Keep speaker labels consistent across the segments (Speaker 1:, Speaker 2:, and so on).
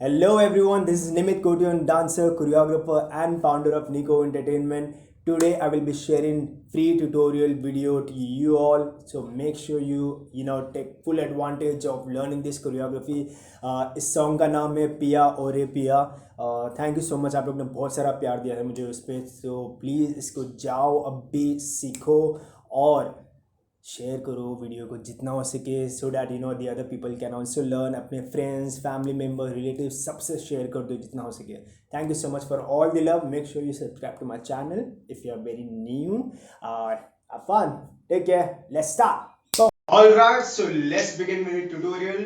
Speaker 1: Hello everyone, this is Nimit Kotion, dancer, choreographer and founder of Nico Entertainment. Today I will be sharing free tutorial video to you all. So make sure you take full advantage of learning this choreography. इस song का नाम है पिया ओरे पिया. Thank you so much, आप लोग ने बहुत सारा प्यार दिया है मुझे उस पर. सो प्लीज़ इसको जाओ अभी सीखो और शेयर करो वीडियो को जितना हो सके, so that the other people can also learn. अपने फ्रेंड्स, फैमिली मेम्बर, रिलेटिव सबसे शेयर कर दो जितना हो सके. Thank you so much for all the love. Make sure you subscribe to my channel if you are very new. Fun, take care, let's start. Alright, so let's begin with tutorial.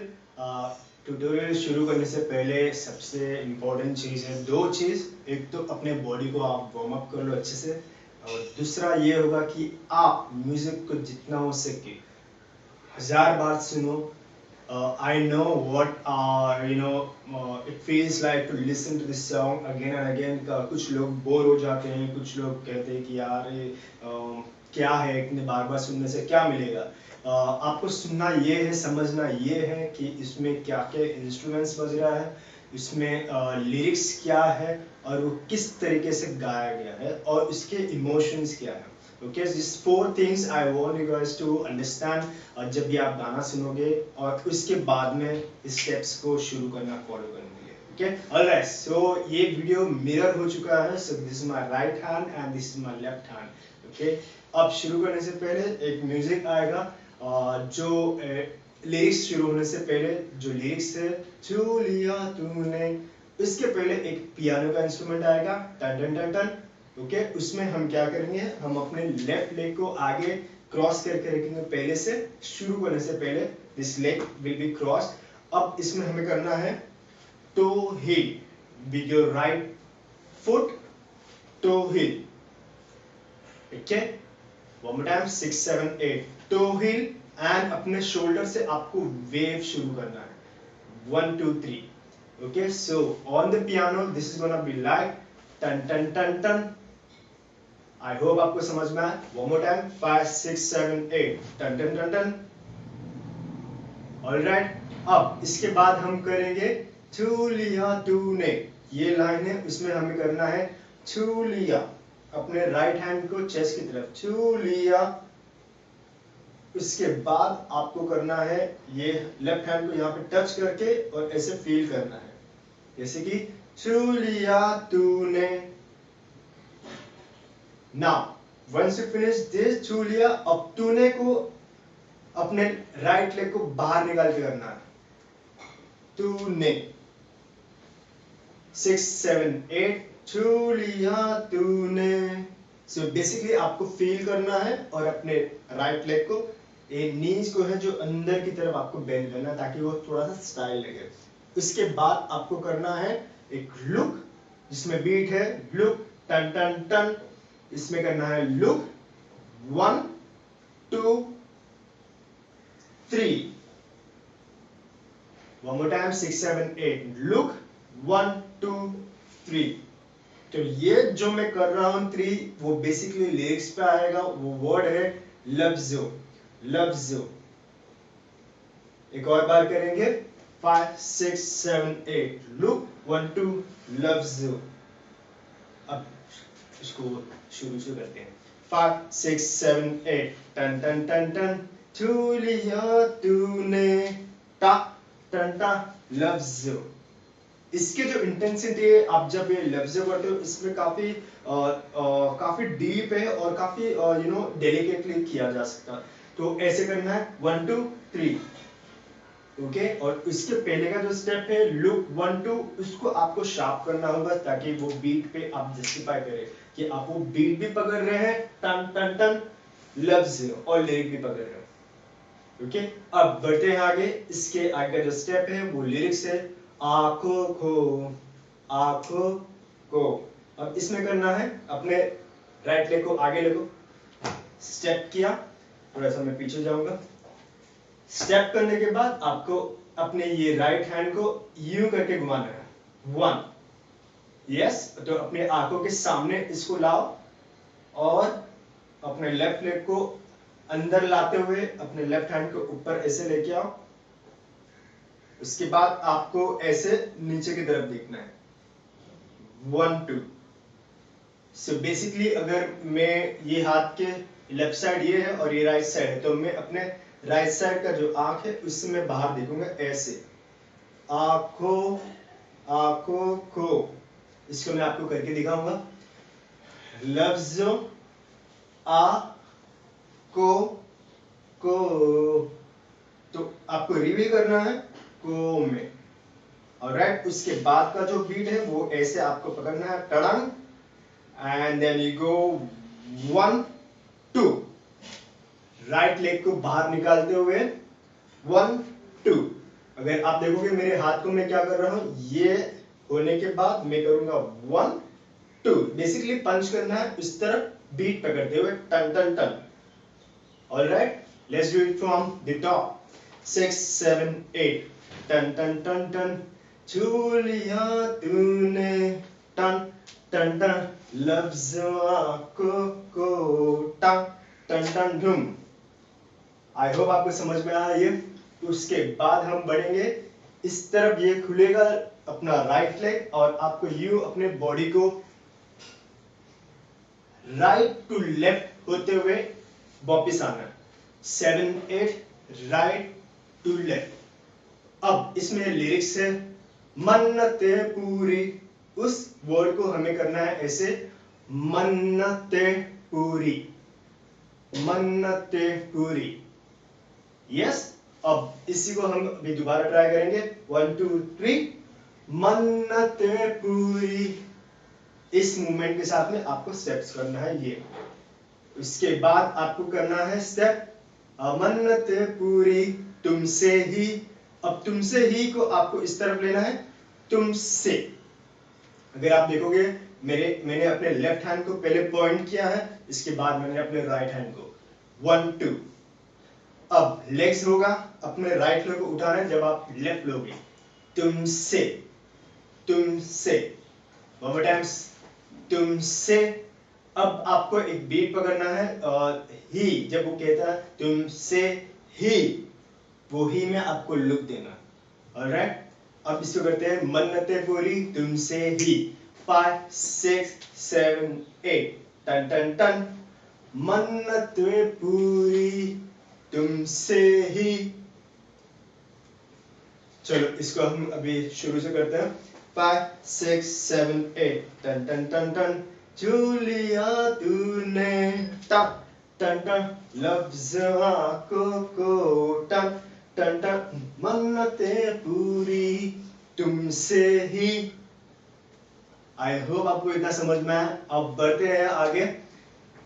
Speaker 1: Tutorial शुरू करने से पहले सबसे important चीज़ है, दो चीज़. एक तो अपने बॉडी को आप वार्म अप कर लो अच्छे से, और दूसरा ये होगा कि आप म्यूजिक को जितना हो सके 1000 बार सुनो. I know what it feels like to listen to this song again and again. कुछ लोग बोर हो जाते हैं, कुछ लोग कहते हैं कि यार ये क्या है, इतने बार बार सुनने से क्या मिलेगा. आपको सुनना ये है, समझना ये है कि इसमें क्या क्या इंस्ट्रूमेंट्स बज रहा है, इसमें लिरिक्स क्या है और वो किस तरीके से गाया गया है और उसके इमोशंस क्या है. Okay, this four things I want you guys to understand जब भी आप गाना सुनोगे, और उसके बाद में स्टेप्स को शुरू करना, फॉलो करने के लिए. ओके, ऑलराइट, सो ये वीडियो मिरर हो चुका है. So this is my right hand and this is my left hand. Okay, अब शुरू करने से पहले एक म्यूजिक आएगा, जो लिरिक्स शुरू होने से पहले जो लिरिक्स है, छू लिया तूने, इसके पहले एक पियानो का इंस्ट्रूमेंट आएगा, टन टन टन टन. ओके, उसमें हम क्या करेंगे, हम अपने लेफ्ट लेग को आगे क्रॉस करके रखेंगे. पहले से शुरू करने से पहले this leg will be cross. अब इसमें हमें करना है toe heel with your right foot, toe heel. Okay, one more time, 6 7 8, toe heel. And अपने शोल्डर से आपको वेव शुरू करना है, 1 2 3. Okay, so on the piano this is gonna be like tan tan tan tan. I hope आपको समझ में आए. One more time, 5 6 7 8, tan tan tan tan. All right. अब इसके बाद हम करेंगे छू लिया तूने. ये लाइन है, उसमें हमें करना है छू लिया, अपने राइट हैंड को चेस्ट की तरफ छू लिया. उसके बाद आपको करना है ये लेफ्ट हैंड को यहाँ पे टच करके और ऐसे फील करना है, जैसे कि छू लिया तूने. Now once you finish this छू लिया, अब तूने को अपने राइट लेग को बाहर निकाल के करना है, तूने. 6 7 8, छू लिया तूने. सो बेसिकली आपको फील करना है और अपने राइट लेग को, नीज को है जो अंदर की तरफ आपको बेंड करना है ताकि वो थोड़ा सा स्टाइल लगे. उसके बाद आपको करना है एक लुक, जिसमें बीट है लुक टन टन टन. इसमें करना है look 1 2 3. One more time, 6 7 8, look 1 2 3. तो ये जो मैं कर रहा हूं 3, वो बेसिकली लिरिक्स पे आएगा. वो वर्ड है लफ्जो, लफ्जो. एक और बार करेंगे, 5 6 7 8, लुक 1 2, लफ्जो. अब इसको शुरू से करते हैं. 5 6 7 8, टन टन टन टन, छू लिया तूने, टा टन टा, लफ्जो. इसके जो इंटेंसिटी है, आप जब ये लफ्ज़ करते हो, इसमें काफी डीप है और काफी डेलिकेटली किया जा सकता है. तो ऐसे करना है 1 2 3. ओके, और इसके पहले का जो स्टेप है लुक 1 2, उसको आपको शार्प करना होगा ताकि वो बीट पे आप जस्टिफाई करें कि आप वो बीट भी पकड़ रहे हैं, टन टन टन, लफ्ज़ और लिरिक भी पकड़ रहे हैं. ओके, अब बढ़ते हैं आगे. इसके आगे का जो स्टेप है वो लिरिक्स है, आंखों को, आंखों को. अब इसमें करना है अपने राइट लेग को आगे लेगो, स्टेप किया, थोड़ा सा मैं पीछे जाऊंगा. स्टेप करने के बाद आपको अपने ये राइट हैंड को यूं करके घुमाना है, 1. यस, तो अपने आंखों के सामने इसको लाओ और अपने लेफ्ट लेग को अंदर लाते हुए अपने लेफ्ट हैंड को ऊपर ऐसे लेके आओ. उसके बाद आपको ऐसे नीचे की तरफ देखना है 1 2। सो बेसिकली अगर मैं ये हाथ के लेफ्ट साइड ये है और ये राइट साइड है, तो मैं अपने राइट साइड का जो आंख है उससे मैं बाहर देखूंगा ऐसे, आंखों आंखों को। इसको मैं आपको करके दिखाऊंगा। लफ्जों आ को तो आपको रिवील करना है को में। ऑलराइट, उसके बाद का जो बीट है वो ऐसे आपको पकड़ना है टड़ंग, and then you go 1 2। Right leg को बाहर निकालते हुए 1 2। अगर आप देखोगे मेरे हाथ को मैं क्या कर रहा हूं, ये होने के बाद मैं करूंगा 1 2। बेसिकली पंच करना है इस तरफ बीट पकड़ते हुए टन टन टन। Alright, let's do it from the top 6 7 8। टन टन टन टन छू लिया तूने, टन टन टन लफ्ज़ों को टन टन टन धूम। आई होप आपको समझ में आया ये। उसके बाद हम बढ़ेंगे इस तरफ, ये खुलेगा अपना राइट लेग और आपको यूं अपने बॉडी को राइट टू लेफ्ट होते हुए वापिस आना। 7 8 राइट टू लेफ्ट। अब इसमें लिरिक्स है मन्नते पूरी, उस वर्ड को हमें करना है ऐसे, मन्नते पूरी मन्नते पूरी। यस, अब इसी को हम अभी दोबारा ट्राई करेंगे 1 2 3। मन्नते पूरी, इस मूवमेंट के साथ में आपको स्टेप्स करना है ये। उसके बाद आपको करना है स्टेप मन्नते पूरी तुमसे ही। अब तुमसे ही को आपको इस तरफ लेना है तुमसे। अगर आप देखोगे मैंने अपने लेफ्ट हैंड को पहले पॉइंट किया है, इसके बाद मैंने अपने राइट हैंड को 1 2। अब लेग्स होगा, अपने राइट लेग को उठाना है जब आप लेफ्ट लोगे, तुमसे तुमसे। वन मोर टाइम्स, तुमसे। अब आपको एक बीट पकड़ना है ही, जब वो कहता है तुमसे ही, वो ही में आपको लुक देना। ऑलराइट, अब इसको करते हैं मन्नते पूरी तुमसे ही 5 6 7 8। टन टन टन मन्नते पूरी तुमसे ही। चलो इसको हम अभी शुरू से करते हैं 5 6 7 8। टन टन टन टन जूलिया तूने, टन टन टन लफ्ज़ों को टन टन टन मन्नते पूरी तुमसे ही। आई होप आपको इतना समझ में आया। अब बढ़ते हैं आगे।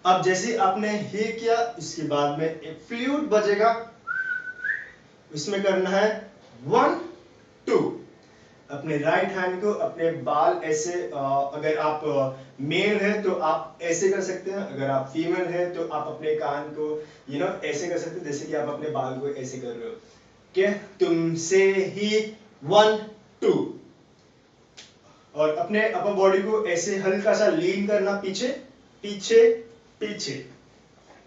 Speaker 1: अब जैसे आपने ही किया, इसके बाद में एक फ्लूट बजेगा, उसमें करना है 1 2। अपने राइट हैंड को अपने बाल ऐसे, अगर आप मेल है तो आप ऐसे कर सकते हैं, अगर आप फीमेल है तो आप अपने कान को ऐसे कर सकते हैं, जैसे कि आप अपने बाल को ऐसे कर रहे हो। क्या तुमसे ही 1 2। और अपने अपर बॉडी को ऐसे हल्का सा लीन करना पीछे पीछे पीछे।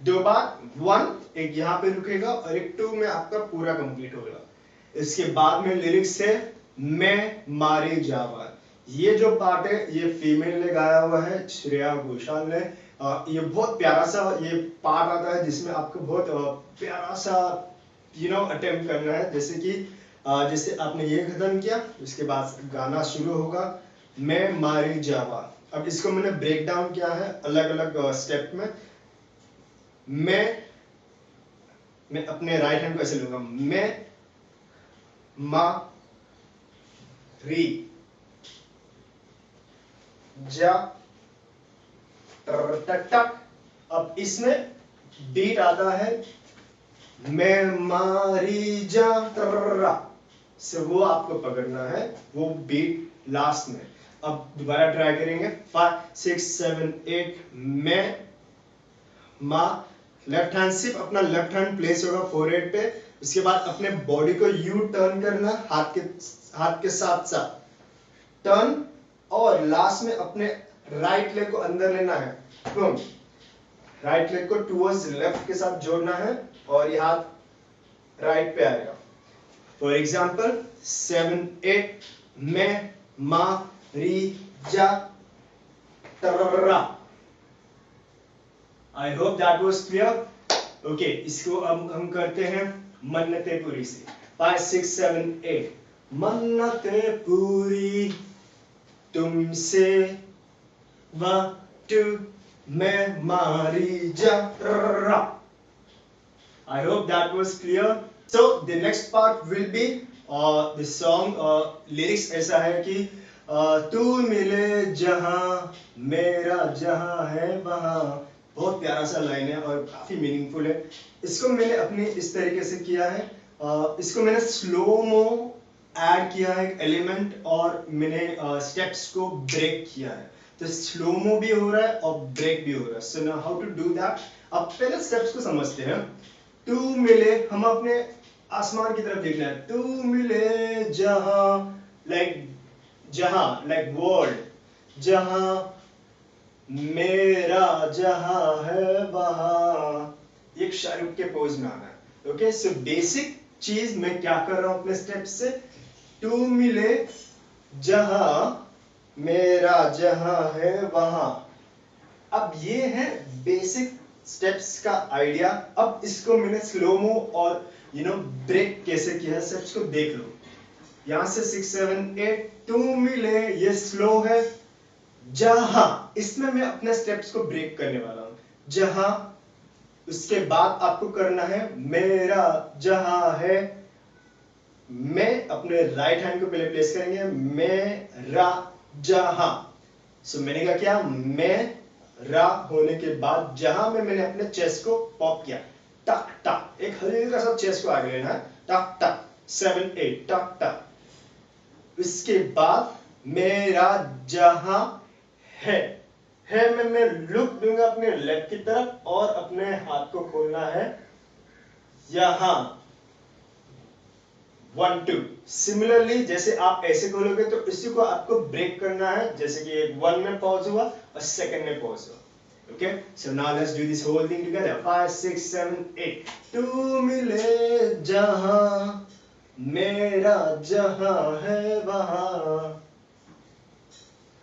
Speaker 1: 2 बार 1, एक यहाँ पे रुकेगा और एक 2 में आपका पूरा कंप्लीट होगा। इसके बाद में लिरिक्स है मैं मारे जावा। ये जो पार्ट है ये फीमेल ने गाया हुआ है, श्रेया घोषाल ने। ये बहुत प्यारा सा ये पार्ट आता है जिसमें आपको बहुत प्यारा सा अटेम्प्ट करना है। जैसे कि जैसे आपने ये खत्म किया, उसके बाद गाना शुरू होगा मैं मारी जावा। अब इसको मैंने ब्रेक डाउन किया है अलग अलग स्टेप में। मैं अपने राइट हैंड को ऐसे लूंगा, मैं मा री जा टक। अब इसमें बीट आता है मैं मारी जा से, वो आपको पकड़ना है, वो बीट लास्ट में। अब दोबारा ट्राई करेंगे 5 6 7 8। मैं मा, लेफ्ट हैंड सिर्फ अपना लेफ्ट हैंड प्लेस होगा फोरहेड पे। उसके बाद अपने बॉडी को यू टर्न करना, हाथ के साथ साथ टर्न, और लास्ट में अपने राइट लेग को अंदर लेना है, राइट लेग को टुवर्ड्स लेफ्ट के साथ जोड़ना है और ये हाथ राइट पे आएगा। For example, 7 8 मैं मा री जा टर्रा. I hope that was clear. Okay, इसको अब हम करते हैं मन्नते पूरी से. 5 6 7 8 मन्नते पूरी तुमसे 1 2 मैं मारी जा टर्रा. I hope that was clear. So the next part will be the song lyrics ऐसा है कि तू मिले जहां मेरा जहां है वहां. बहुत प्यारा सा लाइन है और काफी मीनिंगफुल है. इसको मैंने अपने इस तरीके से किया है. इसको मैंने स्लो मो ऐड किया है एक एलिमेंट और मैंने स्टेप्स को ब्रेक किया है. तो स्लो मो भी हो रहा है और ब्रेक भी हो रहा है. So now how to do that. अब पहले स्टेप्स को समझते हैं. तू मिले, हम अपने आसमान की तरफ देखना है. तू मिले जहां लाइक वर्ल्ड, जहां मेरा जहां है वहां. एक शाहरुख के पोज में आना है. ओके, सो बेसिक चीज मैं क्या कर रहा हूं अपने स्टेप से. तू मिले जहां मेरा जहां है वहां. अब ये है बेसिक स्टेप्स का आइडिया. अब इसको मैंने स्लोमो और ब्रेक कैसे किया स्टेप्स को देख लो. यहां से 6 7 8 तू मिले, ये स्लो है. जहां, इसमें मैं अपने स्टेप्स को ब्रेक करने वाला हूं. जहां, उसके बाद आपको करना है मेरा जहां है. मैं अपने राइट हैंड को पहले प्लेस करेंगे. मेरा जहां. सो मैंने क्या किया, मैं रा होने के बाद जहां में मैंने अपने चेस्ट को पॉप किया. टक टक, एक हल्का सा चेस्ट को आगे लेना है. टक टक 7 8 टक टक. इसके बाद मेरा जहां है में मैं लुक दूंगा अपने लेफ्ट की तरफ और अपने हाथ को खोलना है यहां 1 2. सिमिलरली जैसे आप ऐसे खोलोगे तो इसी को आपको ब्रेक करना है. जैसे कि 1 में पॉज हुआ और सेकंड में पॉज हुआ. Okay, so now let's do this whole thing together. 5 6 7 8 तू मिले जहां मेरा जहां है वहां.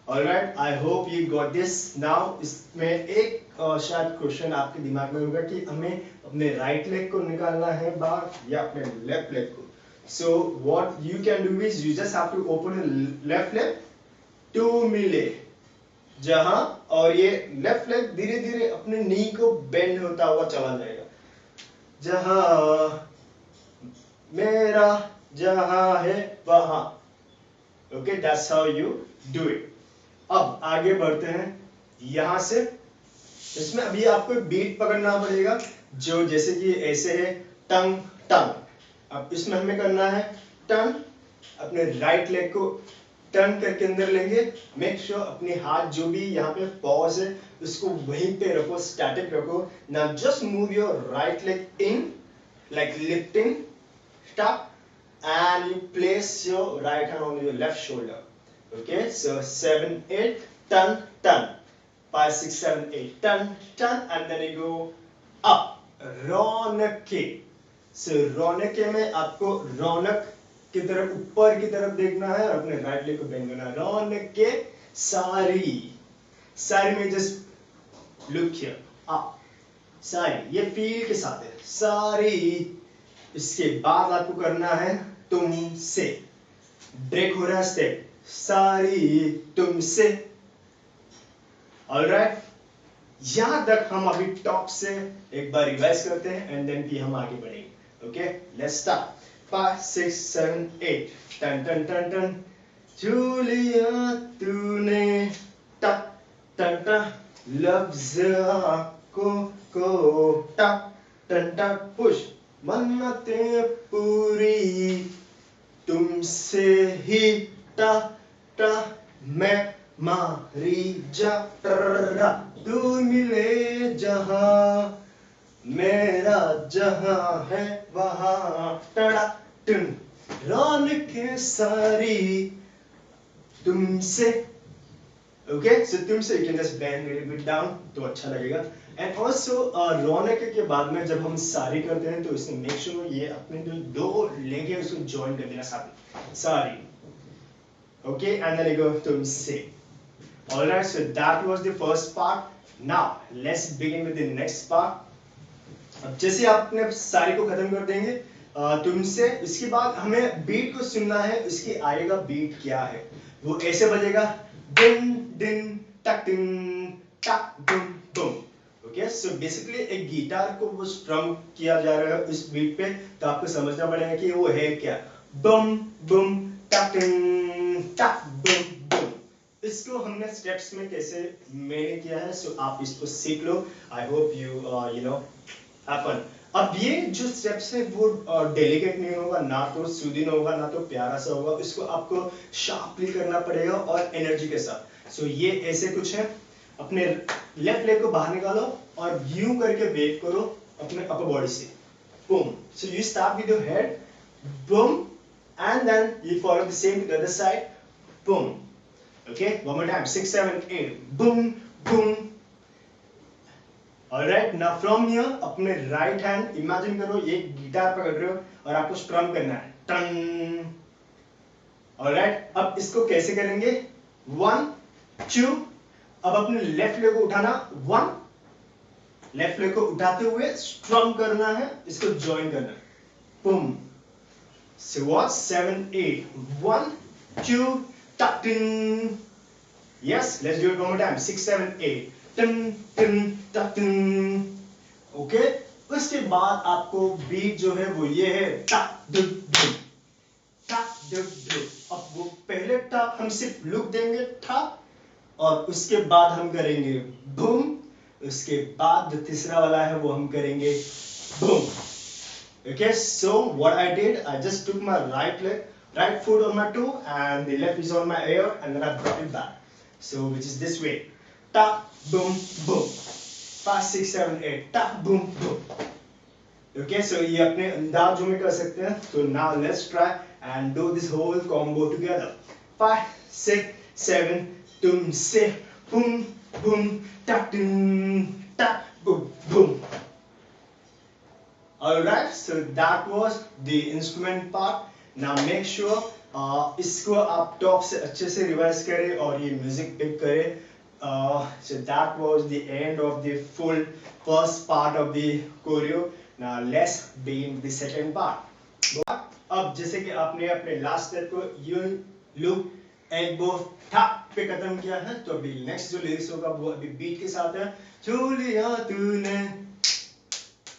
Speaker 1: Alright, I hope you got this. Now इसमें एक शायद क्वेश्चन आपके दिमाग में होगा कि हमें अपने राइट लेग को निकालना है बाहर या अपने लेफ्ट लेग को. So what you can do is you just have to open a left leg. तू मिले जहां, और ये लेफ्ट लेग धीरे धीरे अपने नी को बेंड होता हुआ चला जाएगा. जहां मेरा जहां है वहां. Okay, that's how you do it. अब आगे बढ़ते हैं यहां से. इसमें अभी आपको बीट पकड़ना पड़ेगा जो जैसे कि ऐसे है टंग टंग. अब इसमें हमें करना है टर्न. अपने राइट लेग को टर्न करके अंदर लेंगे. मेक श्योर अपने हाथ जो भी यहाँ पे पॉज है उसको वहीं पे रखो, स्टैटिक रखो. Now just move your right leg in like lifting stop and you place your right hand on your left shoulder. Okay, so 7 8 turn turn. 5 6 7 8 turn turn and then you go up. रौनके. सो रौनके में आपको रौनक की तरफ, ऊपर की तरफ देखना है और अपने राइट लेग को बेंड करना है. रौनके सारी. सारी में जस्ट लुक हियर अप. सारी, ये फील के साथ है सारी. इसके बाद आपको करना है तुमसे. ब्रेक हो रहा है स्टेप. सारी तुमसे. ऑलराइट, यहां तक हम अभी टॉप से एक बार रिवाइज करते हैं एंड देन फिर हम आगे बढ़ेंगे. Okay, let's start. 5 6 7 8 टन टन टन टन. झूलिया तूने टक टन टन. लफ्ज़ को टक टन टन. पुश. मन्नतें पूरी तुमसे ही टा टा. मैं मारी जा टर्रा. तू मिले जहां मेरा जहां है वहां. टड़ा टन. रौनकें सारी तुमसे. ओके, सो तुमसे you can just bend little bit down तो अच्छा लगेगा. एंड ऑल्सो रौनक के बाद में जब हम सारी करते हैं तो इसमें मेक श्योर ये अपने जो दो लेग है उसको ज्वाइन कर देना सारी. Okay, and then I go to say. Alright, so that was the first part. Now let's begin with the next part. अब जैसे आपने सारी को खत्म कर देंगे तुमसे, इसके बाद हमें बीट को सुनना है. इसकी आएगा बीट क्या है, वो ऐसे बजेगा दिन दिन टक दिन टक दुम दुम. ओके, सो बेसिकली एक गिटार को वो स्ट्रम किया जा रहा है इस बीट पे, तो आपको समझना पड़ेगा कि वो है क्या. बम बम टक दिन टक बम बम. इसको हमने स्टेप्स में कैसे मैंने किया है, सो आप इसको सीख लो. I hope you know happen. अब ये जो स्टेप्स है वो डेलिकेट नहीं होगा, ना तो सुदिन होगा, ना तो प्यारा सा होगा. इसको आपको शार्पली करना पड़ेगा और एनर्जी के साथ. सो ये ऐसे कुछ है. अपने लेफ्ट लेग को बाहर निकालो और यूं करके वेव करो अपने अपर बॉडी से. Boom. So you start with your head, boom, and then you follow the same to the other side, boom. Okay, one more time, 6 7 8, boom boom. Alright, now from here अपने right hand imagine करो ये guitar पकड़ रहे हो और आपको स्ट्रम करना है, टन. Alright, अब इसको कैसे करेंगे, 1 2. अब अपने लेफ्ट लेग को उठाना, 1, लेफ्ट लेग को उठाते हुए स्ट्रम करना है, इसको ज्वाइन करना है, boom. So what? 7 8, 1 2 tuck ding. Yes, let's do it one more time. 6 7 8, ding ding tuck ding. Okay, उसके बाद आपको बीट जो है वो ये है टक दुक दुक टक दुक दुक. अब वो पहले टक हम सिर्फ लुक देंगे टक, और उसके बाद हम करेंगे बूम. उसके बाद जो तीसरा वाला है वो हम करेंगे boom. Okay, so what I did, I just took my right foot on my toe, and the left is on my ear, and then I brought it back. So which is this way, ta boom boom, 5 6 7 8, ta boom boom. Okay, so ये अपने अंदाजों में कर सकते हैं. So now let's try and do this whole combo together. 5 6 7, तुमसे boom boom ta ding ta boom boom. Alright, so that was the instrument part. Now make sure इसको आप top से अच्छे से रिवाइज करें और ये म्यूजिक पिक करें. So that was the end of the full first part of the choreo. Now let's begin the second part. अब जैसे कि आपने अपने लास्ट स्टेप को यू लुक एल्बो टैप पे खत्म किया है, तो अभी नेक्स्ट जो लिरिक्स होगा वो अभी बीट के साथ है. छू लिया तूने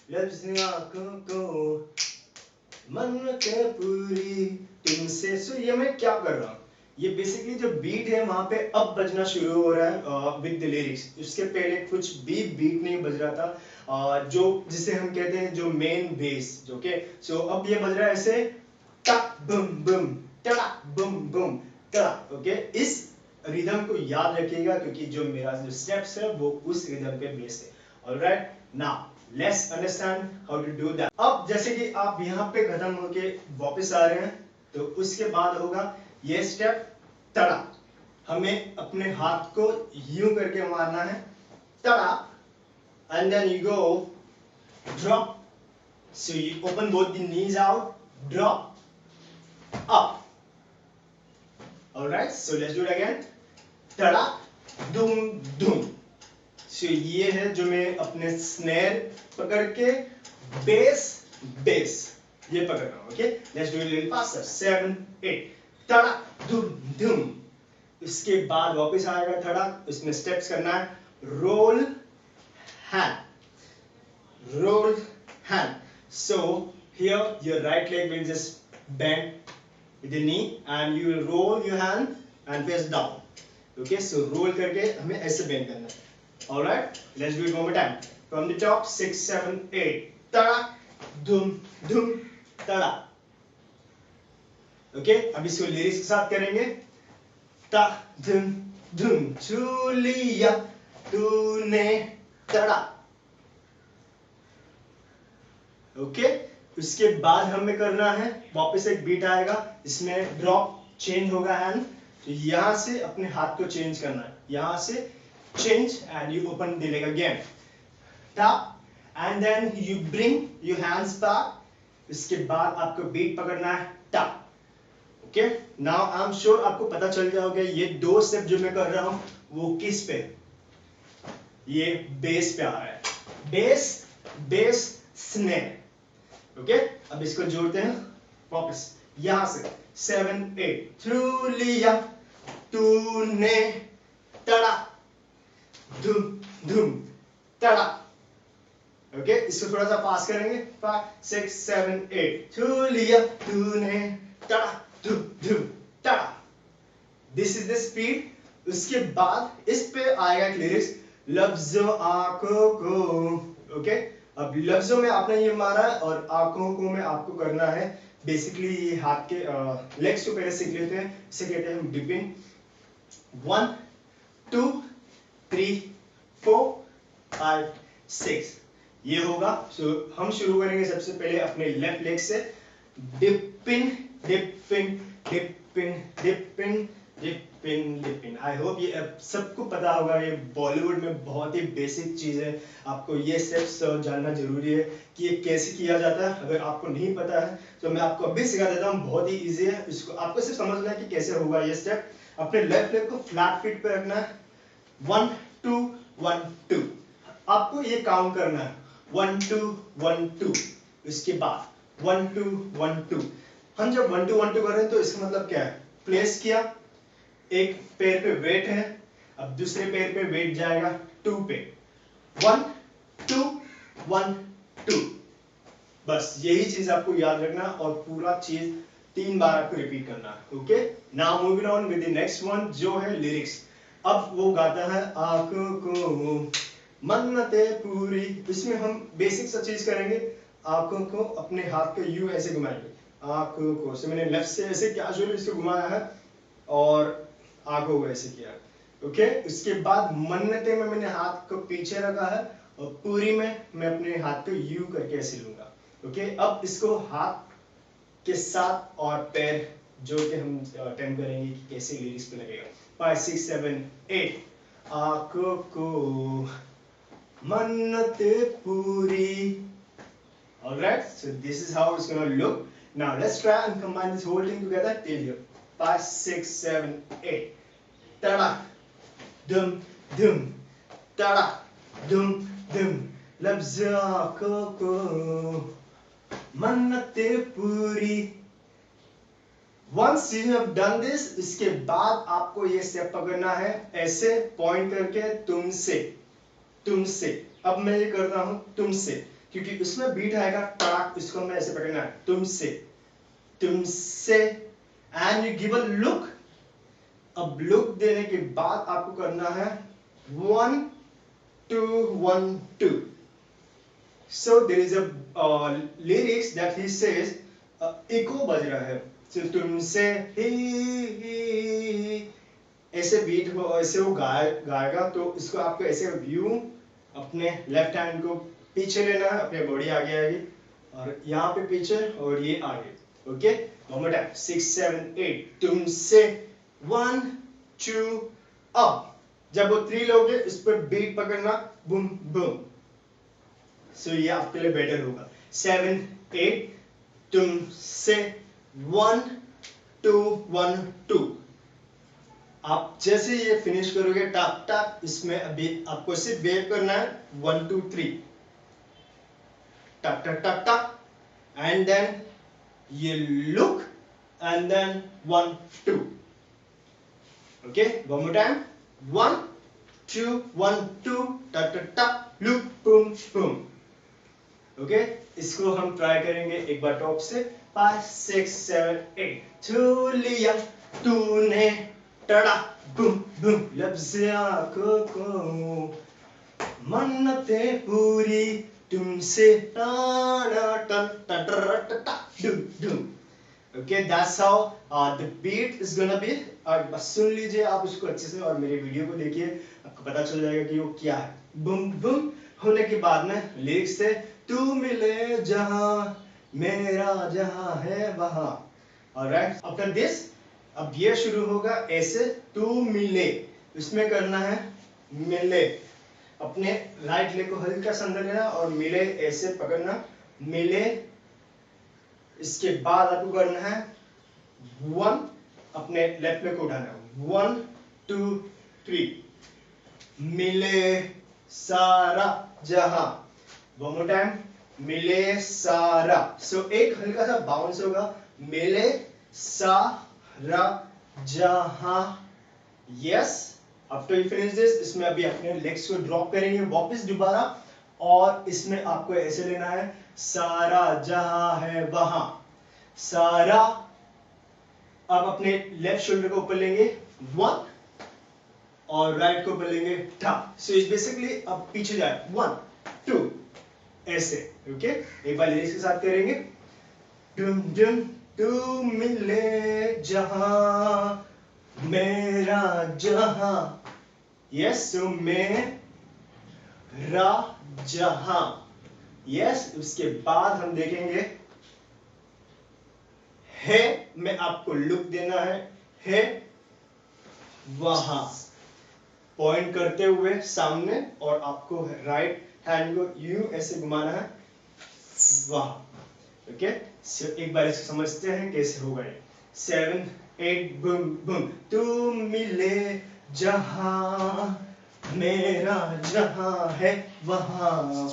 Speaker 1: आंखों को मन के पूरी तुमसे. सो ये मैं क्या कर रहा हूँ, ये बेसिकली जो बीट है वहां पे अब बजना शुरू हो रहा है विद द लिरिक्स. उसके पहले कुछ भी बीट नहीं बज रहा था, जो जिसे हम कहते हैं जो मेन बेस. ओके, सो अब ये बज रहा है ऐसे टक बम बम टक बम बम टक. ओके, इस रिदम को याद रखिएगा क्योंकि जो मेरा जो स्टेप्स है वो उस रिदम पे बेस्ड है. Alright, now Let's understand how to do that. अब जैसे कि आप यहाँ पे खत्म होके वापस आ रहे हैं, तो उसके बाद होगा ये स्टेप तड़ा. हमें अपने हाथ को यूं करके मारना है, तड़ा, and then you go drop. So you open both the knees out, drop, up. Alright, so let's do it again. तड़ा दुम दुम. So ये है जो मैं अपने स्नेर पकड़ के बेस बेस ये पकड़ रहा हूँ. Okay, let's do it little faster. 7 8, तड़ा धुम धुम. इसके बाद वापस आएगा थड़ा. इसमें स्टेप्स करना है, roll hand, roll hand. So here your right leg will just bend with the knee and you will roll your hand and face down. Okay, so roll करके हमें ऐसे bend करना है. Alright, let's do it one more time. From the top, 6 7 8, tada धुम धुम तड़ा. Okay, अब इसको लिरिक्स के साथ करेंगे. ता धुम धुम छू लिया तूने तड़ा. ओके, उसके बाद हमें करना है, वापस एक बीट आएगा, इसमें ड्रॉप चेंज होगा हैंड. तो यहां से अपने हाथ को चेंज करना है, यहां से change and you open the leg again. tap and then you bring your hands back. इसके बाद आपको बीट पकड़ना है tap. Okay, now I am sure आपको पता चल जाओगे ये दो स्टेप जो मैं कर रहा हूं वो किस पे, ये बेस पे आ रहा है, बेस बेस स्नेर. ओके, अब इसको जोड़ते हैं वापस यहां से 7 8 थ्रू लिया तूने तड़ा धूम धूम तड़ा. ओके, इसको थोड़ा सा पास करेंगे 5 6 7 8 थ्रू लिया तूने तड़ा धूम धूम तड़ा. This is the speed. उसके बाद इस पे आएगा एक लिरिक्स लफ्जों आंखों को. ओके, अब लफ्जों में आपने ये मारा है और आंखों को में आपको करना है बेसिकली ये हाथ के लेग्स को पहले सीख लेते हैं. इसे कहते हैं हम डिपिंग. 1 2 3 4 5 6 ये होगा. सो हम शुरू करेंगे सबसे पहले अपने लेफ्ट लेग से. डिपिन डिपिन डिपिन डिपिन डिपिन डिपिन. आई होप ये सबको पता होगा, ये बॉलीवुड में बहुत ही बेसिक चीज है. आपको ये स्टेप्स जानना जरूरी है कि ये कैसे किया जाता है. अगर आपको नहीं पता है तो मैं आपको अभी सिखा देता हूँ, बहुत ही इजी है. इसको आपको सिर्फ समझना है कि कैसे होगा ये स्टेप. अपने लेफ्ट लेग को फ्लैट फीट पे रखना है. 1 2 1 2 आपको ये काउंट करना है 1 2 1 2. इसके बाद 1 2 1 2. हम जब 1 2 1 2 कर रहे हैं तो इसका मतलब क्या है, प्लेस किया, एक पैर पे वेट है, अब दूसरे पैर पे वेट जाएगा 2 पे. 1 2 1 2. बस यही चीज आपको याद रखना और पूरा चीज 3 बार आपको रिपीट करना है. Okay, now moving on with the next one जो है लिरिक्स. अब वो गाता है आंखों को मन्नतें पूरी. इसमें हम बेसिक सा चीज करेंगे. आंखों को अपने हाथ को यूं ऐसे घुमाएंगे, आंखों को से मैंने लेफ्ट से ऐसे कैजुअली इसको घुमाया है और आंखों को ऐसे किया. ओके, उसके बाद मन्नतें में मैंने हाथ को पीछे रखा है और पूरी में मैं अपने हाथ को यू करके ऐसे लूंगा. ओके, अब इसको हाथ के साथ और पैर जोड़ के हम अटेम्प्ट करेंगे कि कैसे लिरिक्स पे लगेगा. 5 6 7 8 आंखों को मन्नतें पूरी. Alright, so this is how it's gonna look. Now let's try and combine this whole thing together till here. 5 6 7 8 tada dum dum tada dum dum लफ्ज़ आँखों को मन्नतें पूरी. Once you have done this, इसके बाद आपको ये स्टेप पकड़ना है ऐसे पॉइंट करके तुमसे तुमसे. अब मैं ये करता हूं तुमसे क्योंकि उसमें बीट आएगा टड़ाक. इसको मैं ऐसे पकड़ना है तुमसे तुमसे and you give a look. अब लुक देने के बाद आपको करना है 1 2 1 2. So there is a lyrics that he says echo बज रहा है. so, तुमसे ही ऐसे बीट हो, ऐसे वो गाएगा. तो इसको आपको ऐसे व्यू अपने लेफ्ट हैंड को पीछे लेना है, अपने बॉडी आगे आएगी और यहाँ पे पीछे और ये आगे. ओके, one more time 6 7 8 तुमसे 1 2 अप. जब वो 3 लोगे इस पर बीट पकड़ना बूम बूम. सो ये आपके लिए बेटर होगा. 7 8 तुमसे 1 2 1 2. आप जैसे ये फिनिश करोगे टक टक, इसमें अभी आपको सिर्फ वेव करना है 1 2 3 टक टक टक टक एंड देन ये look and then 1 2. Okay, one more time 1 2 1 2 टक टक टक लुक बूम बूम. ओके, इसको हम ट्राई करेंगे एक बार टॉप से. 5 6 7 8 छू लिया तूने टड़ा बूम बूम लफ्ज़ आँखों को मन्नतें पूरी तुमसे टाना टन टटरटटा डूम डूम. Okay, that's how the beat is gonna be. बस सुन लीजिए आप इसको अच्छे से और मेरे वीडियो को देखिए, आपको पता चल जाएगा कि वो क्या है. बूम बूम होने के बाद में लिरिक्स से तू मिले जहां मेरा जहां है वहां. ऑलराइट, आफ्टर दिस अब ये शुरू होगा ऐसे तू मिले. इसमें करना है मिले अपने राइट लेग को हल्का सा अंदर लेना और मिले ऐसे पकड़ना, मिले, इसके बाद आपको करना है 1, अपने लेफ्ट लेग को उठाना है 1 2 3, मिले सारा जहां, वन मोर टाइम, मिले सारा। सो एक हल्का सा बाउंस होगा, मिले सारा जहां, yes. After you finish this, इसमें अभी अपने लेग्स को ड्रॉप करेंगे वापस दोबारा, और इसमें आपको ऐसे लेना है सारा जहां है वहां, सारा। अब अपने लेफ्ट शोल्डर को ऊपर लेंगे 1 और राइट को ऊपर लेंगे था। सो इज बेसिकली अब पीछे जाए 1 2 ऐसे, ओके। एक बार लिरिक्स के साथ करेंगे। डुम डुम तू मिले जहां मेरा जहां, यस। सो मेरा जहां, यस। उसके बाद हम देखेंगे है में आपको लुक देना है वहां, पॉइंट करते हुए सामने, और आपको राइट हैंड को यूं ऐसे घुमाना है वहां, ओके। सो एक बार इसको समझते हैं कैसे होगा ये। 7 8 बूम बूम, तू मिले जहां मेरा जहां है वहां,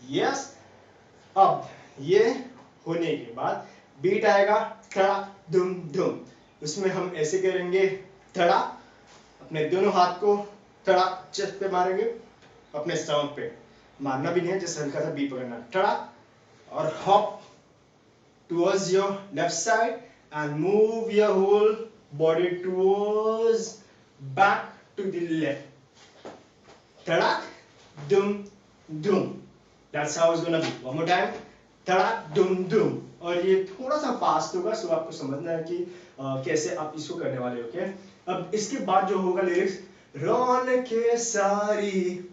Speaker 1: यस। अब ये होने के बाद बीट आएगा थड़ा धुम धुम, उसमें हम ऐसे करेंगे थड़ा, अपने दोनों हाथ को थड़ा चेस्ट पे मारेंगे, अपने स्टमक पे मारना भी नहीं है, जैसे हल्का सा बीट पकड़ना, थड़ा, और hop towards your left side and move your whole body towards back to the left, थड़ा धुम धुम, that's how it's gonna be. One more time, थड़ा दुम दुम। और ये थोड़ा सा फास्ट होगा, सो आपको समझना है कि कैसे आप इसको करने वाले, ओके। अब इसके बाद जो होगा लिरिक्स, रौनके सारी,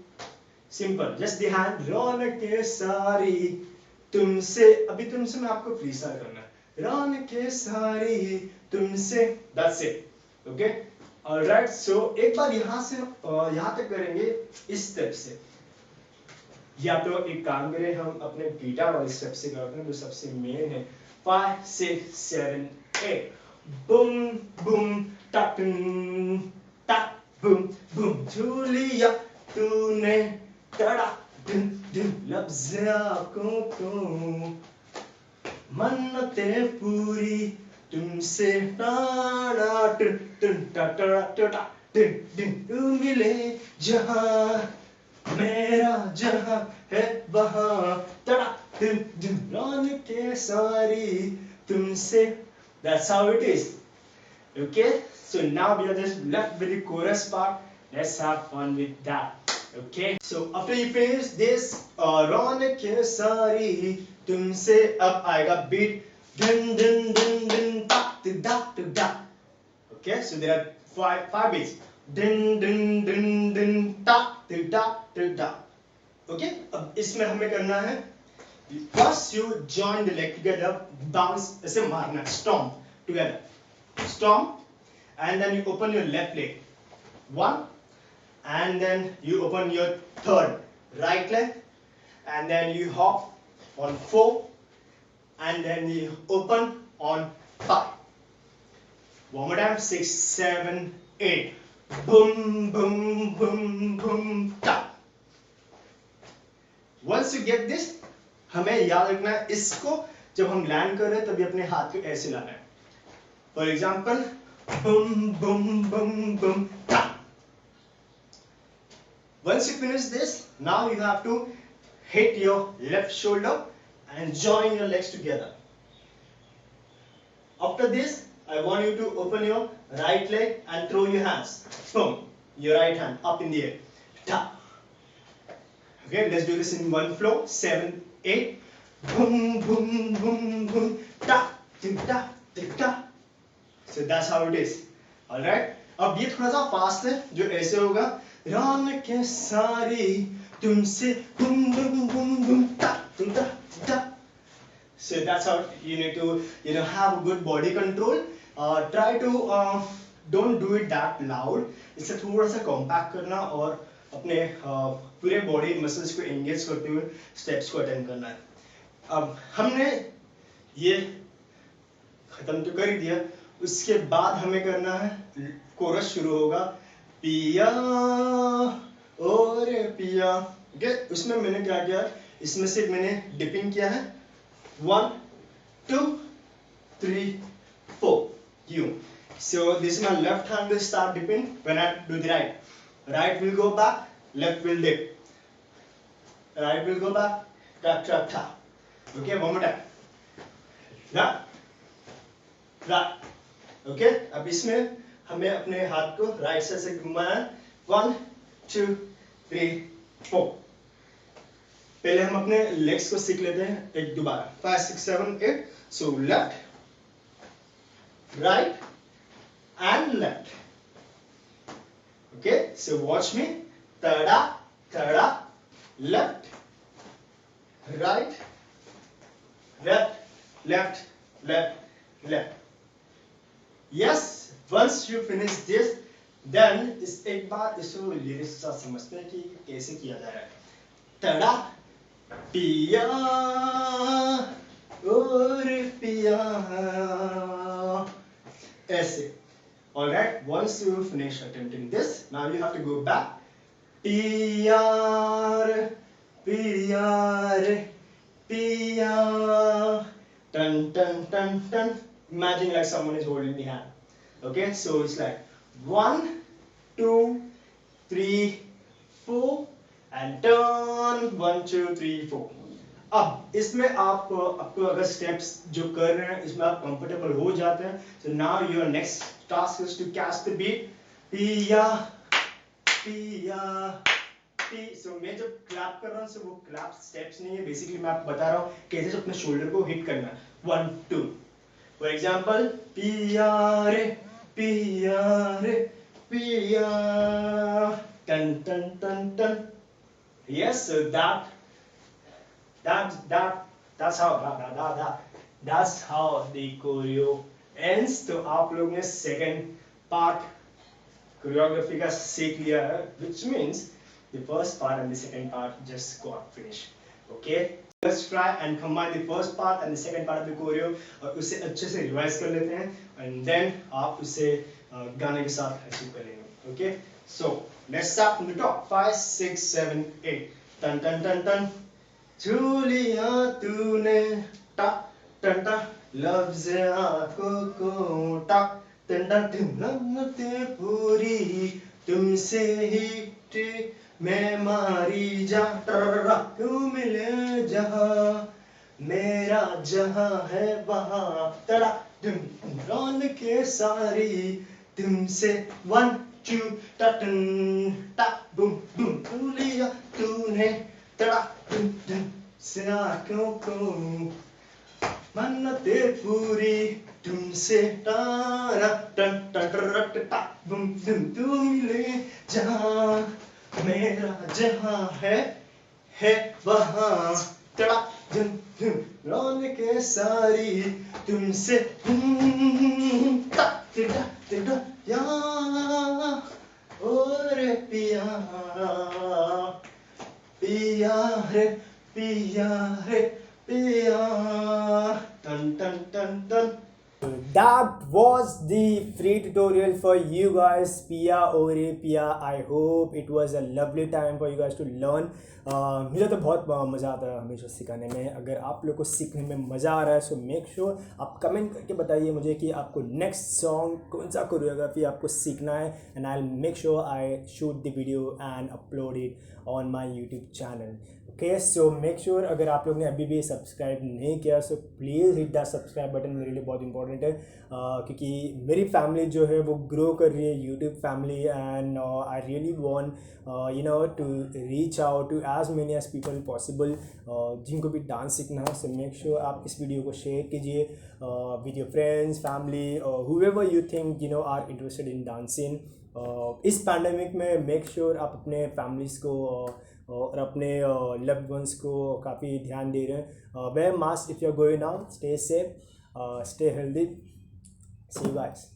Speaker 1: सिंपल, जस्ट द हैंड, रौनके सारी तुमसे, अभी तुमसे में आपको फ्रीस्टाइल करना है, रौनके सारी तुमसे, दैट्स इट, ओके। ऑलराइट, सो एक बार यहां से यहां तक करेंगे इस स्टेप से, या तो एक काम करें हम अपने गिटार वाले स्टेप से करते हैं जो सबसे मेन है। 5 6 7 8, बूम बूम टक टक बूम बूम, झूलिया तूने टड़ा दिन दिन, लफ्ज़ आँखों को मन्नतें पूरी तुमसे, टाड़ा टन टन टटा टटा दिन दिन, तू मिले जहां मेरा जहां है वहां, तड़ा दिन दिन, रौनके सारी तुमसे, that's how it is, okay. So now we are just left with the chorus part, let's have fun with that, okay. So after you finish this रौनके सारी तुमसे, अब आएगा बीट दिन दिन दिन दिन ता ता ता, okay. So there are five beats, din din din din ta ta ta, okay. अब इसमें हमें करना है, first you join the leg together, bounce, ऐसे मारना, stomp together, stomp, and then you open your left leg 1, and then you open your third right leg, and then you hop on 4, and then you open on 5. One more time, 6 7 8, boom boom boom boom ta. Once you get this, हमें याद रखना है इसको जब हम land कर रहे हैं तभी अपने हाथ को ऐसे लाना है। For example, boom boom boom boom ta. Once you finish this, now you have to hit your left shoulder and join your legs together. After this, I want you to open your right leg and throw your hands. Boom, your right hand up in the air. Ta. Okay, let's do this in one flow. 7 8, boom boom boom boom ta ta ta. So that's how it is. All right. अब ये थोड़ा सा fast है, जो ऐसे होगा, रौनके सारी तुमसे, boom boom boom boom ta ta ta. So that's how you need to have a good body control. Try to don't do it that loud. इसे थोड़ा सा compact करना और अपने पूरे बॉडी मसल्स को एंगेज करते हुए स्टेप्स को अटेंड करना है। अब हमने ये खत्म तो कर ही दिया, उसके बाद हमें करना है कोरस शुरू होगा, पिया और पिया। ओके, उसमें मैंने क्या किया, इसमें से मैंने डिपिंग किया है 1 2 3 4 you. So this is my left hand will start dipping when I do the right. Right will go back, left will dip. Right will go back, tap tap tap. Okay, one more time. Right. Okay, अब इसमें हमें अपने हाथ को right side से घुमाना है 1 2 3 4। पहले हम अपने लेग्स को सीख लेते हैं एक दोबारा 5 6 7 8। So left right and left. Okay, so watch me. Tada tada, left right, left left left left. Yes, once you finish this, then इस एक बार इसको लिरिक्स के साथ समझते हैं कि कैसे किया जा रहा है। तड़ा पिया और पिया, ऐसे। Alright, once you finish attempting this, now you have to go back. Piyar, piyar, piya. Dun dun dun dun. Imagine like someone is holding the hand. Okay, so it's like 1 2 3 4 and turn 1 2 3 4. अब इसमें आप आपको अगर steps जो कर रहे हैं इसमें आप कंफर्टेबल हो जाते हैं, so now your next task is to catch the beat. पिया पिया पी। so मैं जब क्लैप कर रहा हूँ, so वो क्लैप स्टेप्स नहीं है, बेसिकली मैं आपको बता रहा हूँ कैसे अपने शोल्डर को हिट करना है 1 2। फॉर एग्जांपल पिया रे पिया, टन टन टन टन। yes, so that's how the choreo ends. तो आप लोग ने सेकंड पार्ट कोरियोग्राफी का सीख लिया है, which means the first part and the second part just got finished. Okay, let's try and combine the first part and the second part of the choreo और उसे अच्छे से रिवाइज कर लेते हैं and then आप उसे गाने के साथ अचीव करेंगे। Okay, so let's start from the top 5 6 7 8। टन टन टन टन, छू लिया तूने टा टन टा, लफ्ज़ आँखों को टा टन टा, तुमते पूरी तुमसे ही मैं मारी जा टर्रा, क्यों मिले जहाँ मेरा जहाँ है वहाँ तड़ा तुम रौन के सारी तुमसे 1 2 टन टा बूम बूम, छू लिया तूने तड़ा तुम से आँखों को मन्नते पूरी तुमसे तारा टन टन टन टा बूम बूम, तू मिले जहाँ मेरा जहाँ है वहाँ तड़ा धुम धुम, रौनकें सारी तुमसे ता तिड़ा तिड़ा या और पिया पिया रे पिया रे पिया, टन टन टन टन। That was the free tutorial for you guys, Pia Ore Pia. I hope it was a lovely time for you guys to learn. मुझे तो बहुत मज़ा आता है हमेशा सिखाने में। अगर आप लोग को सीखने में मज़ा आ रहा है, सो मेक श्योर आप कमेंट करके बताइए मुझे कि आपको नेक्स्ट सॉन्ग कौन सा कोरियोग्राफी आपको सीखना है, and I will make sure I shoot the video and upload it on my YouTube channel. Okay, so make sure अगर आप लोग ने अभी भी सब्सक्राइब नहीं किया, so please hit that subscribe button, मेरे लिए बहुत इंपॉर्टेंट है क्योंकि मेरी फैमिली जो है वो ग्रो कर रही है, YouTube family, and I really want to reach out to as many as people possible जिनको भी डांस सीखना है। सो मेक श्योर आप इस वीडियो को शेयर कीजिए with your friends, family, whoever you think are interested in dancing। इस pandemic में मेक श्योर आप अपने फैमिलीज़ को और अपने लव्ड वंस को काफ़ी ध्यान दे रहे हैं। Wear mask if you are going out, stay safe, stay healthy, see you guys.